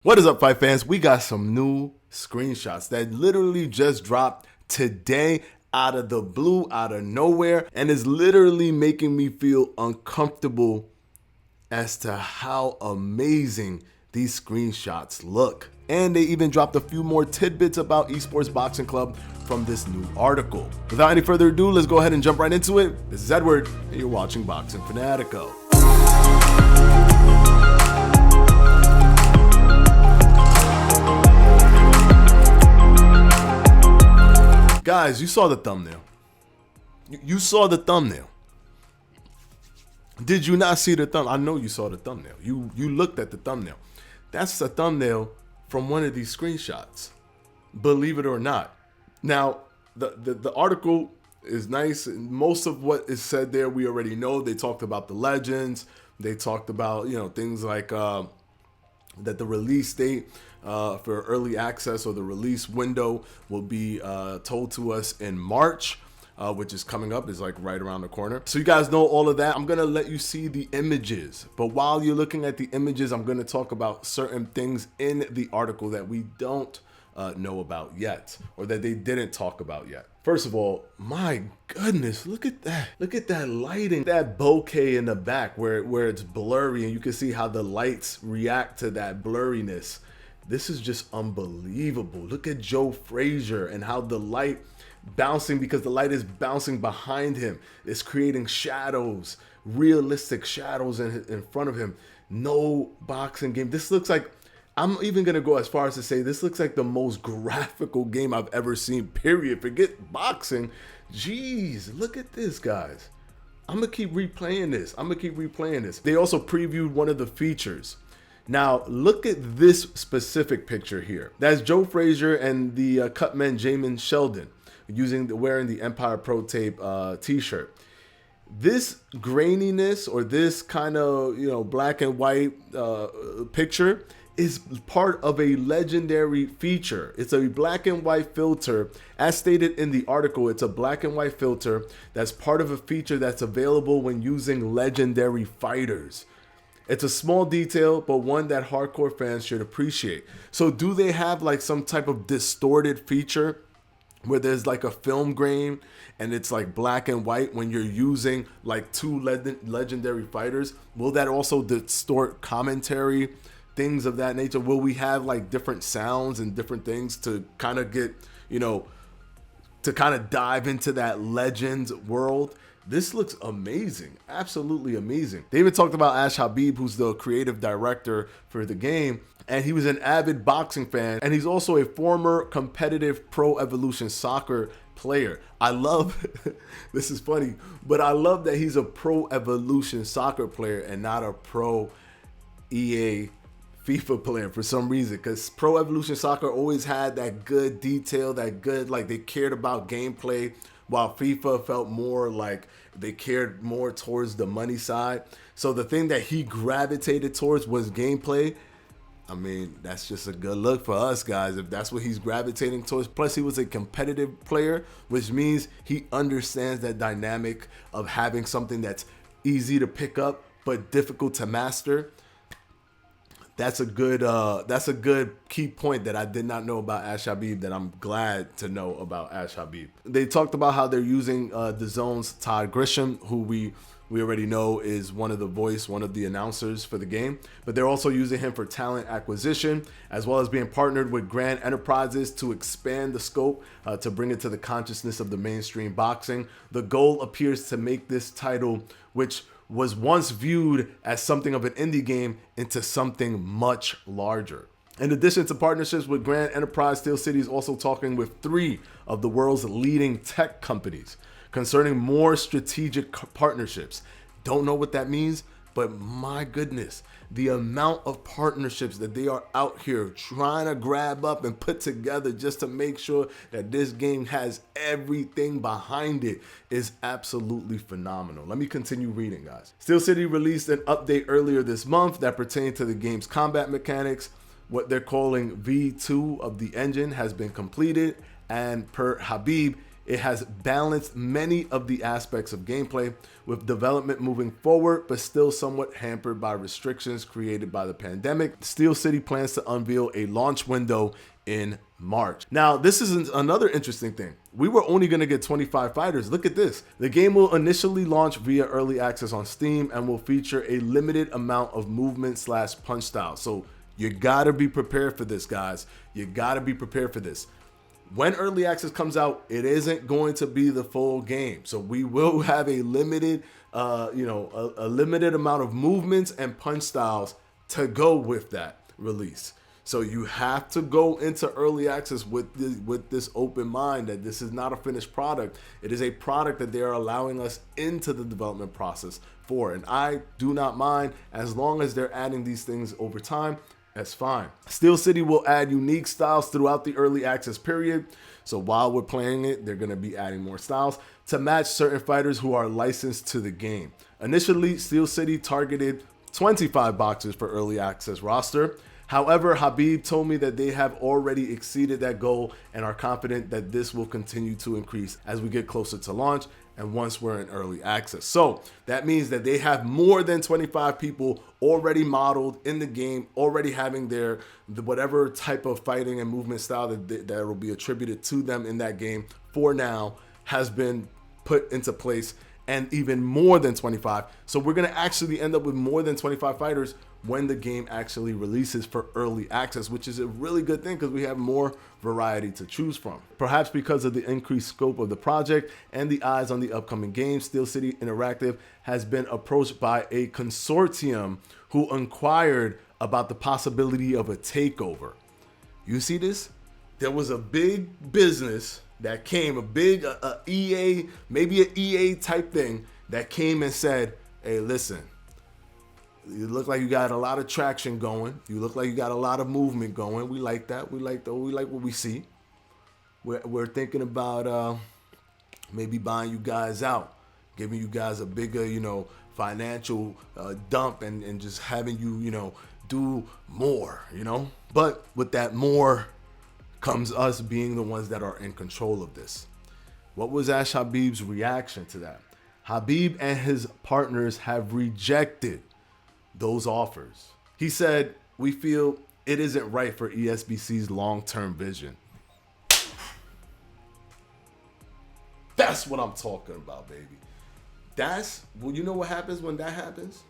What is up, fight fans? We got some new screenshots that literally just dropped today out of the blue, out of nowhere, and is literally making me feel uncomfortable as to how amazing these screenshots look. And they even dropped a few more tidbits about Esports Boxing Club from this new article. Without any further ado, let's go ahead and jump right into it. This is Edward, and you're watching Boxing Fanatico. Guys, you saw the thumbnail. You saw the thumbnail. Did you not see the thumbnail? I know you saw the thumbnail. You looked at the thumbnail. That's the thumbnail from one of these screenshots. Believe it or not. Now, the article is nice. Most of what is said there, we already know. They talked about the legends. They talked about, things like that the release date for early access or the release window will be told to us in March, which is coming up, is like right around the corner. So you guys know all of that. I'm gonna let you see the images, but while you're looking at the images, I'm gonna talk about certain things in the article that we don't know about yet, or that they didn't talk about yet. First of all, my goodness, look at that. Look at that lighting, that bokeh in the back where it's blurry and you can see how the lights react to that blurriness. This is just unbelievable. Look at Joe Frazier and how the light bouncing, because the light is bouncing behind him. It's creating shadows, realistic shadows in front of him. No boxing game. This looks like, I'm even gonna go as far as to say this looks like the most graphical game I've ever seen, period. Forget boxing. Jeez, look at this, guys. I'm gonna keep replaying this. They also previewed one of the features. Now, look at this specific picture here. That's Joe Frazier and the cutman Jamin Sheldon wearing the Empire Pro Tape t-shirt. This graininess, or this kind of, black and white picture, is part of a legendary feature. It's a black and white filter. As stated in the article, it's a black and white filter that's part of a feature that's available when using legendary fighters. It's a small detail, but one that hardcore fans should appreciate. So do they have like some type of distorted feature where there's like a film grain and it's like black and white when you're using like two legendary fighters? Will that also distort commentary? Things of that nature? Will we have like different sounds and different things to kind of get, to kind of dive into that Legends world? This looks amazing, absolutely amazing. They even talked about Ash Habib, who's the creative director for the game, and he was an avid boxing fan, and he's also a former competitive Pro Evolution Soccer player. I love, this is funny, but I love that he's a Pro Evolution Soccer player and not a Pro EA FIFA player for some reason, because Pro Evolution Soccer always had that good detail, that good, like, they cared about gameplay, while FIFA felt more like they cared more towards the money side. So the thing that he gravitated towards was gameplay. I mean, that's just a good look for us, guys, if that's what he's gravitating towards. Plus, he was a competitive player, which means he understands that dynamic of having something that's easy to pick up but difficult to master. That's a good key point that I did not know about Ash Habib, that I'm glad to know about Ash Habib. They talked about how they're using DAZN's Todd Grisham, who we already know is one of the announcers for the game, but they're also using him for talent acquisition, as well as being partnered with Grand Enterprises to expand the scope to bring it to the consciousness of the mainstream boxing. The goal appears to make this title, which was once viewed as something of an indie game, into something much larger. In addition to partnerships with Grand Enterprise, Steel City is also talking with 3 of the world's leading tech companies concerning more strategic partnerships. Don't know what that means, but my goodness, the amount of partnerships that they are out here trying to grab up and put together just to make sure that this game has everything behind it is absolutely phenomenal. Let me continue reading, guys. Steel City released an update earlier this month that pertained to the game's combat mechanics. What they're calling V2 of the engine has been completed, and per Habib, It has balanced many of the aspects of gameplay, with development moving forward, but still somewhat hampered by restrictions created by the pandemic. Steel City plans to unveil a launch window in March. Now, this is another interesting thing. We were only going to get 25 fighters. Look at this. The game will initially launch via early access on Steam and will feature a limited amount of movement / punch styles. So you got to be prepared for this, guys. You got to be prepared for this. When early access comes out, it isn't going to be the full game. So we will have a limited, a limited amount of movements and punch styles to go with that release. So you have to go into early access with this open mind that this is not a finished product. It is a product that they are allowing us into the development process for. And I do not mind as long as they're adding these things over time. That's fine. Steel City will add unique styles throughout the early access period. So while we're playing it, they're going to be adding more styles to match certain fighters who are licensed to the game. Initially, Steel City targeted 25 boxers for early access roster. However, Habib told me that they have already exceeded that goal and are confident that this will continue to increase as we get closer to launch and once we're in early access. So that means that they have more than 25 people already modeled in the game, already having whatever type of fighting and movement style that will be attributed to them in that game for now has been put into place, and even more than 25. So we're gonna actually end up with more than 25 fighters when the game actually releases for early access, which is a really good thing because we have more variety to choose from. Perhaps because of the increased scope of the project and the eyes on the upcoming game, Steel City Interactive has been approached by a consortium who inquired about the possibility of a takeover. You see this? There was a big business that came, a EA, maybe an EA type thing that came and said, hey, listen, you look like you got a lot of traction going. You look like you got a lot of movement going. We like that. We like what we see. We're thinking about maybe buying you guys out, giving you guys a bigger, financial dump and just having you, do more, But with that more comes us being the ones that are in control of this. What was Ash Habib's reaction to that? Habib and his partners have rejected those offers. He said, we feel it isn't right for ESBC's long-term vision. That's what I'm talking about, baby. You know what happens when that happens?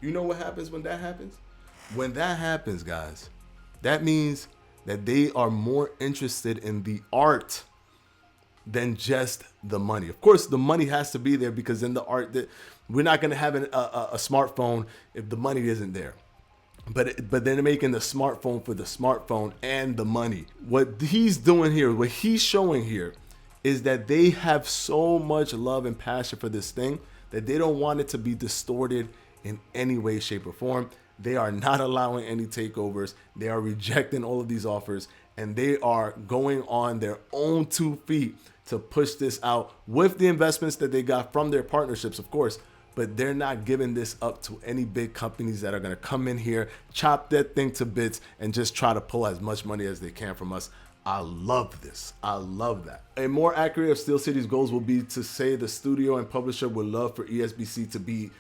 You know what happens when that happens? When that happens, guys, that means that they are more interested in the art than just the money. Of course, the money has to be there because in the art, that we're not going to have a smartphone if the money isn't there. But they're making the smartphone for the smartphone and the money. What he's doing here, what he's showing here, is that they have so much love and passion for this thing that they don't want it to be distorted in any way, shape, or form. They are not allowing any takeovers. They are rejecting all of these offers, and they are going on their own 2 feet to push this out with the investments that they got from their partnerships, of course. But they're not giving this up to any big companies that are going to come in here, chop that thing to bits, and just try to pull as much money as they can from us. I love this. I love that. A more accurate of Steel City's goals will be to say the studio and publisher would love for ESBC to be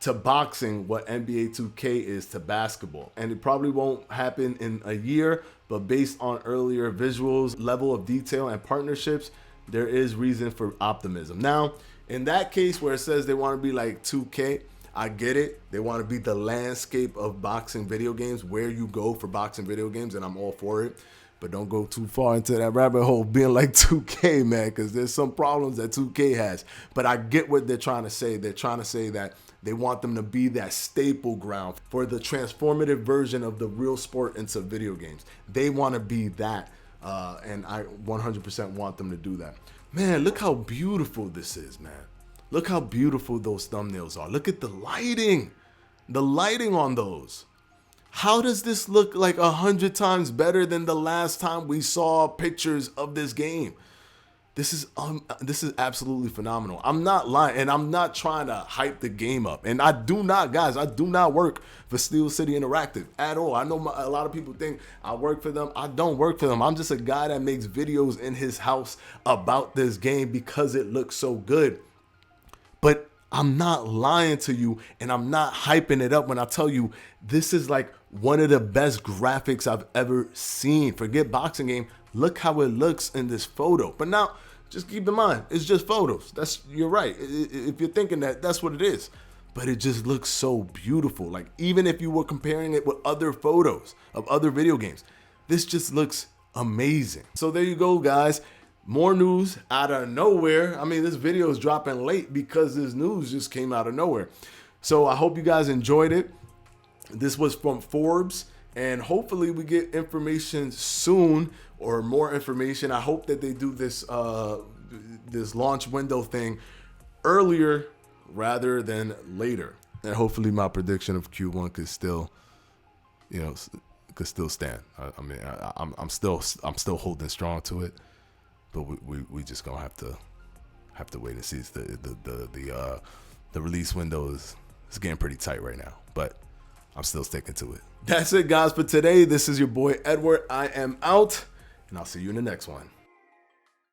to boxing what NBA 2K is to basketball. And it probably won't happen in a year, but based on earlier visuals, level of detail, and partnerships, there is reason for optimism. Now, in that case where it says they want to be like 2K, I get it. They want to be the landscape of boxing video games, where you go for boxing video games, and I'm all for it. But don't go too far into that rabbit hole being like 2K, man, because there's some problems that 2K has. But I get what they're trying to say. They're trying to say that they want them to be that staple ground for the transformative version of the real sport into video games. They want to be that, and I 100% want them to do that. Man, look how beautiful this is, man. Look how beautiful those thumbnails are. Look at the lighting on those. How does this look like 100 times better than the last time we saw pictures of this game? This is absolutely phenomenal. I'm not lying, and I'm not trying to hype the game up. And I do not work for Steel City Interactive at all. I know a lot of people think I work for them. I don't work for them. I'm just a guy that makes videos in his house about this game because it looks so good. But I'm not lying to you, and I'm not hyping it up when I tell you this is like one of the best graphics I've ever seen. Forget boxing game. Look how it looks in this photo. But now, just keep in mind, it's just photos. You're right. If you're thinking that, that's what it is. But it just looks so beautiful. Like, even if you were comparing it with other photos of other video games, this just looks amazing. So there you go, guys. More news out of nowhere. I mean, this video is dropping late because this news just came out of nowhere. So I hope you guys enjoyed it. This was from Forbes, and hopefully we get information soon, or more information. I hope that they do this this launch window thing earlier rather than later, and hopefully my prediction of Q1 could still, could still stand. I mean, I'm still holding strong to it, but we just gonna have to wait and see. It's the release window is getting pretty tight right now, but I'm still sticking to it. That's it, guys, for today. This is your boy Edward. I am out, and I'll see you in the next one.